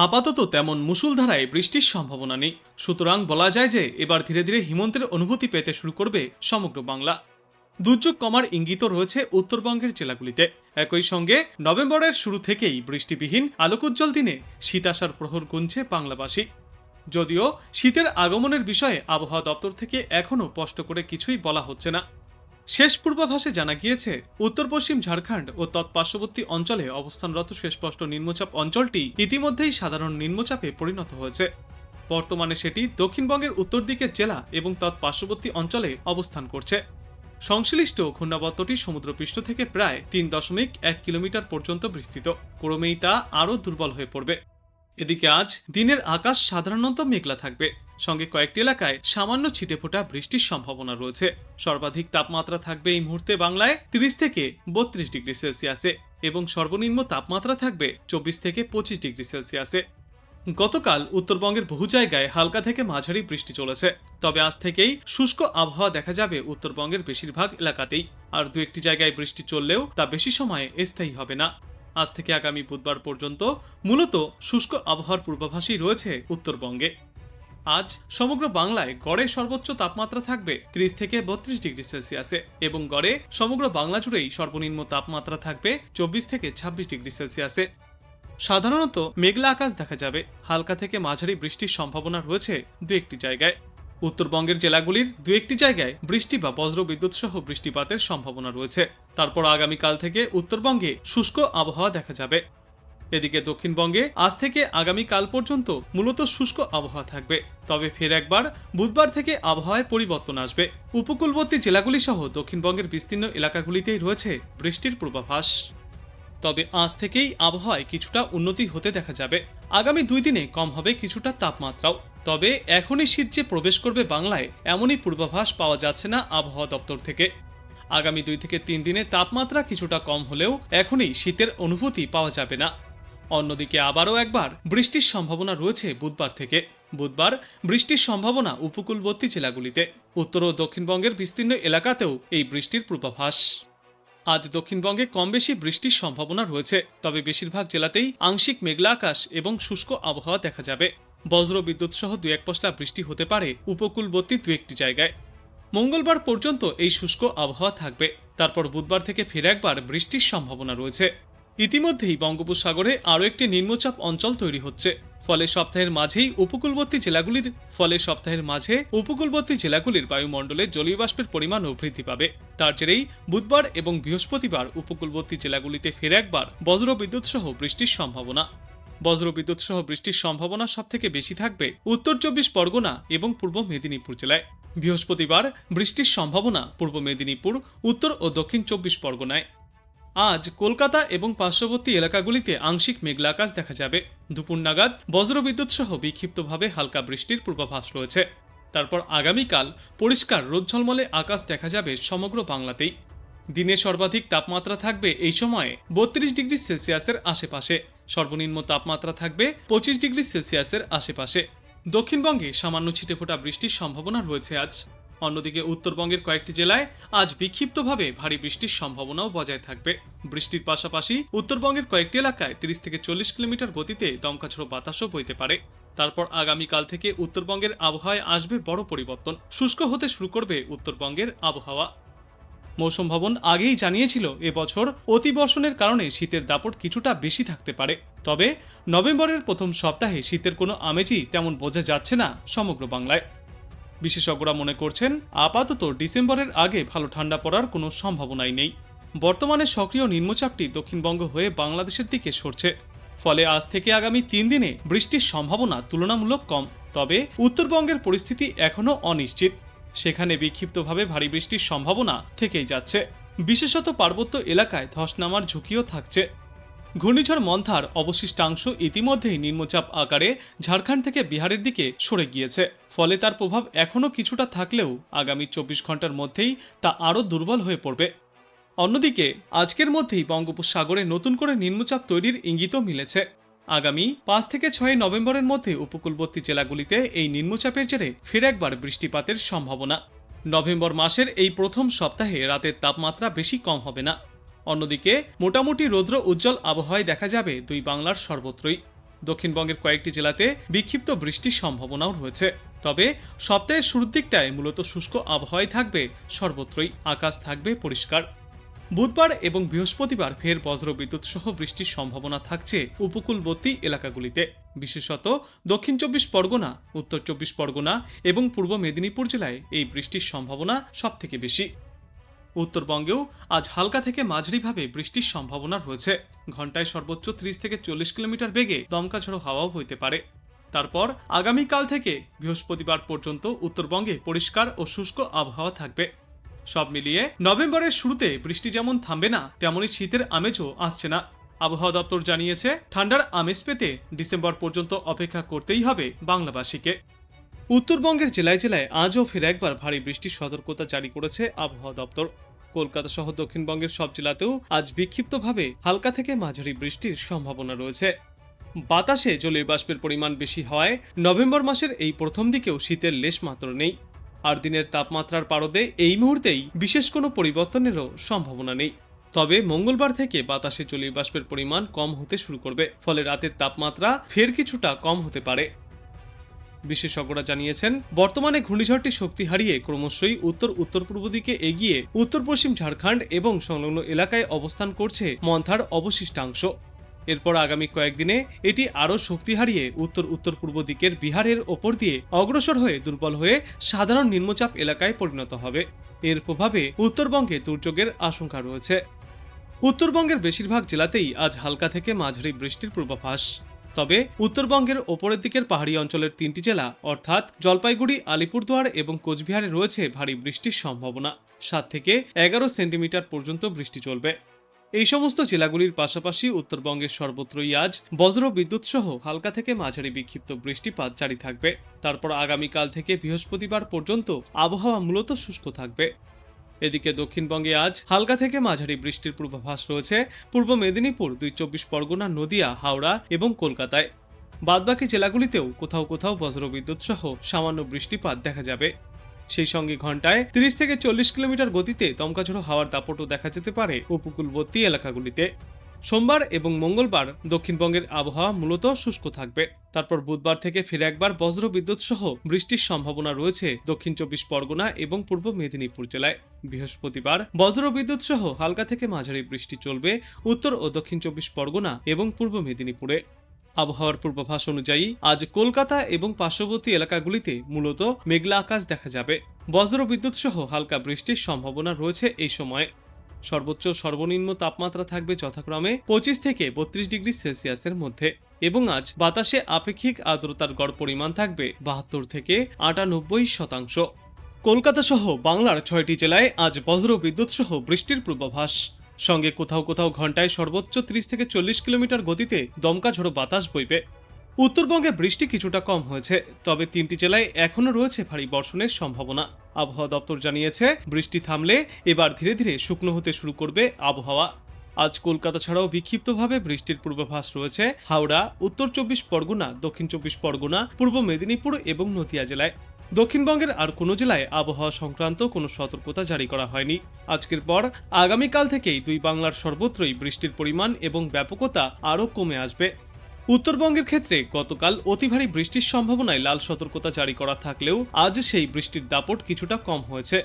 আপাতত তেমন মুষলধারায় বৃষ্টির সম্ভাবনা নেই, সুতরাং বলা যায় যে এবার ধীরে ধীরে হিমন্তের অনুভূতি পেতে শুরু করবে সমগ্র বাংলা। দুর্যোগ কমার ইঙ্গিতও রয়েছে উত্তরবঙ্গের জেলাগুলিতে। একই সঙ্গে নভেম্বরের শুরু থেকেই বৃষ্টিবিহীন আলোকোজ্জ্বল দিনে শীত আসার প্রহর গুনছে বাংলাবাসী। যদিও শীতের আগমনের বিষয়ে আবহাওয়া দপ্তর থেকে এখনও স্পষ্ট করে কিছুই বলা হচ্ছে না। শেষ পূর্বাভাসে জানা গিয়েছে, উত্তর পশ্চিম ঝাড়খণ্ড ও তৎপার্শ্ববর্তী অঞ্চলে অবস্থানরত সুস্পষ্ট নিম্নচাপ অঞ্চলটি ইতিমধ্যেই সাধারণ নিম্নচাপে পরিণত হয়েছে। বর্তমানে সেটি দক্ষিণবঙ্গের উত্তর দিকের জেলা এবং তৎপার্শ্ববর্তী অঞ্চলে অবস্থান করছে। সংশ্লিষ্ট ঘূর্ণাবর্তটি সমুদ্রপৃষ্ঠ থেকে প্রায় 3.1 কিলোমিটার পর্যন্ত বিস্তৃত। ক্রমেই তা আরও দুর্বল হয়ে পড়বে। এদিকে আজ দিনের আকাশ সাধারণত মেঘলা থাকবে, সঙ্গে কয়েকটি এলাকায় সামান্য ছিটেফোঁটা বৃষ্টির সম্ভাবনা রয়েছে। সর্বাধিক তাপমাত্রা থাকবে এই মুহূর্তে বাংলায় 30 থেকে 32 ডিগ্রি সেলসিয়াসে এবং সর্বনিম্ন তাপমাত্রা থাকবে 24 থেকে 25 ডিগ্রি সেলসিয়াসে। গতকাল উত্তরবঙ্গের বহু জায়গায় হালকা থেকে মাঝারি বৃষ্টি চলেছে, তবে আজ থেকেই শুষ্ক আবহাওয়া দেখা যাবে উত্তরবঙ্গের বেশিরভাগ এলাকাতেই। আর দু একটি জায়গায় বৃষ্টি চললেও তা বেশি সময়ে স্থায়ী হবে না। আজ থেকে আগামী বুধবার পর্যন্ত মূলত শুষ্ক আবহাওয়ার পূর্বাভাসই রয়েছে উত্তরবঙ্গে। আজ সমগ্র বাংলায় গড়ে সর্বোচ্চ তাপমাত্রা থাকবে 30 থেকে 32 ডিগ্রি সেলসিয়াসে এবং গড়ে সমগ্র বাংলা জুড়েই সর্বনিম্ন তাপমাত্রা থাকবে 24 থেকে 26 ডিগ্রি সেলসিয়াসে। সাধারণত মেঘলা আকাশ দেখা যাবে, হালকা থেকে মাঝারি বৃষ্টির সম্ভাবনা রয়েছে দু একটি জায়গায়। উত্তরবঙ্গের জেলাগুলির দু একটি জায়গায় বৃষ্টি বা বজ্রবিদ্যুৎ সহ বৃষ্টিপাতের সম্ভাবনা রয়েছে। তারপর আগামীকাল থেকে উত্তরবঙ্গে শুষ্ক আবহাওয়া দেখা যাবে। এদিকে দক্ষিণবঙ্গে আজ থেকে আগামীকাল পর্যন্ত মূলত শুষ্ক আবহাওয়া থাকবে, তবে ফের একবার বুধবার থেকে আবহাওয়ায় পরিবর্তন আসবে। উপকূলবর্তী জেলাগুলি সহ দক্ষিণবঙ্গের বিস্তীর্ণ এলাকাগুলিতেই রয়েছে বৃষ্টির পূর্বাভাস। তবে আজ থেকেই আবহাওয়ায় কিছুটা উন্নতি হতে দেখা যাবে। আগামী 2 দিনে কম হবে কিছুটা তাপমাত্রাও। তবে এখনই শীত যে প্রবেশ করবে বাংলায়, এমনই পূর্বাভাস পাওয়া যাচ্ছে না আবহাওয়া দপ্তর থেকে। আগামী 2 থেকে 3 দিনে তাপমাত্রা কিছুটা কম হলেও এখনই শীতের অনুভূতি পাওয়া যাবে না। অন্যদিকে আবারও একবার বৃষ্টির সম্ভাবনা রয়েছে বুধবার থেকে। বুধবার বৃষ্টির সম্ভাবনা উপকূলবর্তী জেলাগুলিতে। উত্তর ও দক্ষিণবঙ্গের বিস্তীর্ণ এলাকাতেও এই বৃষ্টির পূর্বাভাস। আজ দক্ষিণবঙ্গে কম বেশি বৃষ্টির সম্ভাবনা রয়েছে, তবে বেশিরভাগ জেলাতেই আংশিক মেঘলা আকাশ এবং শুষ্ক আবহাওয়া দেখা যাবে। বজ্র বিদ্যুৎ সহ 2-1 পশলা বৃষ্টি হতে পারে উপকূলবর্তী 2-1টি জায়গায়। মঙ্গলবার পর্যন্ত এই শুষ্ক আবহাওয়া থাকবে। তারপর বুধবার থেকে ফের একবার বৃষ্টির সম্ভাবনা রয়েছে। ইতিমধ্যেই বঙ্গোপসাগরে আরও একটি নিম্নচাপ অঞ্চল তৈরি হচ্ছে। ফলে সপ্তাহের মাঝে উপকূলবর্তী জেলাগুলির বায়ুমণ্ডলে জলীয় বাষ্পের পরিমাণও বৃদ্ধি পাবে। তার জেরেই বুধবার এবং বৃহস্পতিবার উপকূলবর্তী জেলাগুলিতে ফের একবার বজ্রবিদ্যুৎ সহ বৃষ্টির সম্ভাবনা। বজ্রবিদ্যুৎ সহ বৃষ্টির সম্ভাবনা সবথেকে বেশি থাকবে উত্তর 24 পরগনা এবং পূর্ব মেদিনীপুর জেলায়। বৃহস্পতিবার বৃষ্টির সম্ভাবনা পূর্ব মেদিনীপুর, উত্তর ও দক্ষিণ 24 পরগনায়। আজ কলকাতা এবং পার্শ্ববর্তী এলাকাগুলিতে আংশিক মেঘলা আকাশ দেখা যাবে। দুপুর নাগাদ বজ্রবিদ্যুৎ সহ বিক্ষিপ্তভাবে হালকা বৃষ্টির পূর্বাভাস রয়েছে। তারপর আগামীকাল পরিষ্কার রোদঝলমলে আকাশ দেখা যাবে সমগ্র বাংলাতেই। দিনে সর্বাধিক তাপমাত্রা থাকবে এই সময়ে 32 ডিগ্রি সেলসিয়াসের আশেপাশে। সর্বনিম্ন তাপমাত্রা থাকবে 25 ডিগ্রি সেলসিয়াসের আশেপাশে। দক্ষিণবঙ্গে সামান্য ছিটেফোঁটা বৃষ্টির সম্ভাবনা রয়েছে আজ। অন্যদিকে উত্তরবঙ্গের কয়েকটি জেলায় আজ বিক্ষিপ্তভাবে ভারী বৃষ্টির সম্ভাবনাও বজায় থাকবে। বৃষ্টির পাশাপাশি উত্তরবঙ্গের কয়েকটি এলাকায় 30 থেকে 40 কিলোমিটার গতিতে দমকাঝড়ো বাতাসও বইতে পারে। তারপর আগামীকাল থেকে উত্তরবঙ্গের আবহাওয়ায় আসবে বড় পরিবর্তন। শুষ্ক হতে শুরু করবে উত্তরবঙ্গের আবহাওয়া। মৌসুম ভবন আগেই জানিয়েছিল এবছর অতিবর্ষণের কারণে শীতের দাপট কিছুটা বেশি থাকতে পারে। তবে নভেম্বরের প্রথম সপ্তাহে শীতের কোনো আমেজই তেমন বোঝা যাচ্ছে না সমগ্র বাংলায়। বিশেষজ্ঞরা মনে করছেন আপাতত ডিসেম্বরের আগে ভালো ঠান্ডা পড়ার কোনো সম্ভাবনাই নেই। বর্তমানে সক্রিয় নিম্নচাপটি দক্ষিণবঙ্গ হয়ে বাংলাদেশের দিকে সরছে। ফলে আজ থেকে আগামী 3 দিনে বৃষ্টির সম্ভাবনা তুলনামূলক কম। তবে উত্তরবঙ্গের পরিস্থিতি এখনও অনিশ্চিত। সেখানে বিক্ষিপ্তভাবে ভারী বৃষ্টির সম্ভাবনা থেকেই যাচ্ছে। বিশেষত পার্বত্য এলাকায় ধস নামার ঝুঁকিও থাকছে। ঘূর্ণিঝড় মন্থার অবশিষ্টাংশ ইতিমধ্যেই নিম্নচাপ আকারে ঝাড়খণ্ড থেকে বিহারের দিকে সরে গিয়েছে। ফলে তার প্রভাব এখনও কিছুটা থাকলেও আগামী 24 ঘন্টার মধ্যেই তা আরও দুর্বল হয়ে পড়বে। অন্যদিকে আজকের মধ্যেই বঙ্গোপসাগরে নতুন করে নিম্নচাপ তৈরির ইঙ্গিতও মিলেছে। আগামী 5 থেকে 6 নভেম্বরের মধ্যে উপকূলবর্তী জেলাগুলিতে এই নিম্নচাপের জেরে ফের একবার বৃষ্টিপাতের সম্ভাবনা। নভেম্বর মাসের এই প্রথম সপ্তাহে রাতের তাপমাত্রা বেশি কম হবে না। অন্যদিকে মোটামুটি রৌদ্র উজ্জ্বল আবহাওয়ায় দেখা যাবে দুই বাংলার সর্বত্রই। দক্ষিণবঙ্গের কয়েকটি জেলাতে বিক্ষিপ্ত বৃষ্টির সম্ভাবনাও রয়েছে। তবে সপ্তাহের শুরুর দিকটায় মূলত শুষ্ক আবহাওয়াই থাকবে সর্বত্রই, আকাশ থাকবে পরিষ্কার। বুধবার এবং বৃহস্পতিবার ফের বজ্রবিদ্যুৎ সহ বৃষ্টির সম্ভাবনা থাকছে উপকূলবর্তী এলাকাগুলিতে, বিশেষত দক্ষিণ 24 পরগনা, উত্তর 24 পরগনা এবং পূর্ব মেদিনীপুর জেলায় এই বৃষ্টির সম্ভাবনা সবথেকে বেশি। উত্তরবঙ্গেও আজ হালকা থেকে মাঝারিভাবে বৃষ্টির সম্ভাবনা রয়েছে। ঘন্টায় সর্বোচ্চ 30 থেকে 40 কিলোমিটার বেগে দমকা ঝড়ো হাওয়াও বইতে পারে। তারপর আগামীকাল থেকে বৃহস্পতিবার পর্যন্ত উত্তরবঙ্গে পরিষ্কার ও শুষ্ক আবহাওয়া থাকবে। সব মিলিয়ে নভেম্বরের শুরুতে বৃষ্টি যেমন থামবে না, তেমনই শীতের আমেজও আসছে না। আবহাওয়া দপ্তর জানিয়েছে, ঠান্ডার আমেজ পেতে ডিসেম্বর পর্যন্ত অপেক্ষা করতেই হবে বাংলাবাসীকে। উত্তরবঙ্গের জেলায় জেলায় আজও ফের একবার ভারী বৃষ্টির সতর্কতা জারি করেছে আবহাওয়া দপ্তর। কলকাতা সহ দক্ষিণবঙ্গের সব জেলাতেও আজ বিক্ষিপ্তভাবে হালকা থেকে মাঝারি বৃষ্টির সম্ভাবনা রয়েছে। বাতাসে জলীয় বাষ্পের পরিমাণ বেশি হওয়ায় নভেম্বর মাসের এই প্রথম দিকেও শীতের লেশ মাত্র নেই। আর দিনের তাপমাত্রার পারদে এই মুহূর্তেই বিশেষ কোনো পরিবর্তনেরও সম্ভাবনা নেই। তবে মঙ্গলবার থেকে বাতাসে জলীয় বাষ্পের পরিমাণ কম হতে শুরু করবে, ফলে রাতের তাপমাত্রা ফের কিছুটা কম হতে পারে। বিশেষজ্ঞরা জানিয়েছেন, বর্তমানে ঘূর্ণিঝড়টি শক্তি হারিয়ে ক্রমশই উত্তর উত্তর পূর্ব দিকে এগিয়ে উত্তর পশ্চিম ঝাড়খণ্ড এবং সংলগ্ন এলাকায় অবস্থান করছে মন্থার অবশিষ্টাংশ। এরপর আগামী কয়েকদিনে এটি আরও শক্তি হারিয়ে উত্তর উত্তর পূর্ব দিকের বিহারের ওপর দিয়ে অগ্রসর হয়ে দুর্বল হয়ে সাধারণ নিম্নচাপ এলাকায় পরিণত হবে। এর প্রভাবে উত্তরবঙ্গে দুর্যোগের আশঙ্কা রয়েছে। উত্তরবঙ্গের বেশিরভাগ জেলাতেই আজ হালকা থেকে মাঝারি বৃষ্টির পূর্বাভাস। তবে উত্তরবঙ্গের ওপরের দিকের পাহাড়ি অঞ্চলের 3টি জেলা অর্থাৎ জলপাইগুড়ি, আলিপুরদুয়ার এবং কোচবিহারে রয়েছে ভারী বৃষ্টির সম্ভাবনা। 7 থেকে 11 সেন্টিমিটার পর্যন্ত বৃষ্টি চলবে। এই সমস্ত জেলাগুলির পাশাপাশি উত্তরবঙ্গের সর্বত্রই আজ বজ্র বিদ্যুৎ সহ হালকা থেকে মাঝারি বিক্ষিপ্ত বৃষ্টিপাত জারি থাকবে। তারপর আগামীকাল থেকে বৃহস্পতিবার পর্যন্ত আবহাওয়া মূলত শুষ্ক থাকবে। এদিকে দক্ষিণবঙ্গে আজ হালকা থেকে মাঝারি বৃষ্টির পূর্বাভাস রয়েছে পূর্ব মেদিনীপুর, 24 পরগনা, নদিয়া, হাওড়া এবং কলকাতায়। বাদবাকি জেলাগুলিতেও কোথাও কোথাও বজ্রবিদ্যুৎ সহ সামান্য বৃষ্টিপাত দেখা যাবে। সেই সঙ্গে ঘন্টায় 30 থেকে 40 কিলোমিটার গতিতে দমকাঝড়ো হাওয়ার দাপটও দেখা যেতে পারে উপকূলবর্তী এলাকাগুলিতে। সোমবার এবং মঙ্গলবার দক্ষিণবঙ্গের আবহাওয়া মূলত শুষ্ক থাকবে। তারপর বুধবার থেকে ফিরে একবার বজ্রবিদ্যুৎ সহ বৃষ্টির সম্ভাবনা রয়েছে দক্ষিণ 24 পরগনা এবং পূর্ব মেদিনীপুর জেলায়। বৃহস্পতিবার বজ্রবিদ্যুৎ সহ হালকা থেকে মাঝারি বৃষ্টি চলবে উত্তর ও দক্ষিণ 24 পরগনা এবং পূর্ব মেদিনীপুরে। আবহাওয়ার পূর্বাভাস অনুযায়ী আজ কলকাতা এবং পার্শ্ববর্তী এলাকাগুলিতে মূলত মেঘলা আকাশ দেখা যাবে। বজ্রবিদ্যুৎ সহ হালকা বৃষ্টির সম্ভাবনা রয়েছে এই সময়ে। সর্বোচ্চ সর্বনিম্ন তাপমাত্রা থাকবে যথাক্রমে 25 থেকে 32 ডিগ্রি সেলসিয়াসের মধ্যে এবং আজ বাতাসে আপেক্ষিক আর্দ্রতার গড় পরিমাণ থাকবে 72 থেকে 98%। কলকাতা সহ বাংলার 6টি জেলায় আজ বজ্রবিদ্যুৎ সহ বৃষ্টির পূর্বাভাস। সঙ্গে কোথাও কোথাও ঘন্টায় সর্বোচ্চ 30 থেকে 40 কিলোমিটার গতিতে দমকা ঝোড়ো বাতাস বইবে। উত্তরবঙ্গে বৃষ্টি কিছুটা কম হয়েছে, তবে 3টি জেলায় এখনও রয়েছে ভারী বর্ষণের সম্ভাবনা। আবহাওয়া দপ্তর জানিয়েছে, বৃষ্টি থামলে এবার ধীরে ধীরে শুকনো হতে শুরু করবে আবহাওয়া। আজ কলকাতা ছাড়াও বিক্ষিপ্তভাবে বৃষ্টির পূর্বাভাস রয়েছে হাওড়া, উত্তর 24 পরগনা, দক্ষিণ 24 পরগনা, পূর্ব মেদিনীপুর এবং নদিয়া জেলায়। দক্ষিণবঙ্গের আর কোনো জেলায় আবহাওয়া সংক্রান্ত কোনো সতর্কতা জারি করা হয়নি। আজকের পর আগামীকাল থেকেই দুই বাংলার সর্বত্রই বৃষ্টির পরিমাণ এবং ব্যাপকতা আরও কমে আসবে। উত্তরবঙ্গের ক্ষেত্রে গতকাল অতি ভারী বৃষ্টির সম্ভাবনায় লাল সতর্কতা জারি করা থাকলেও আজ সেই বৃষ্টির দাপট কিছুটা কম হয়েছে।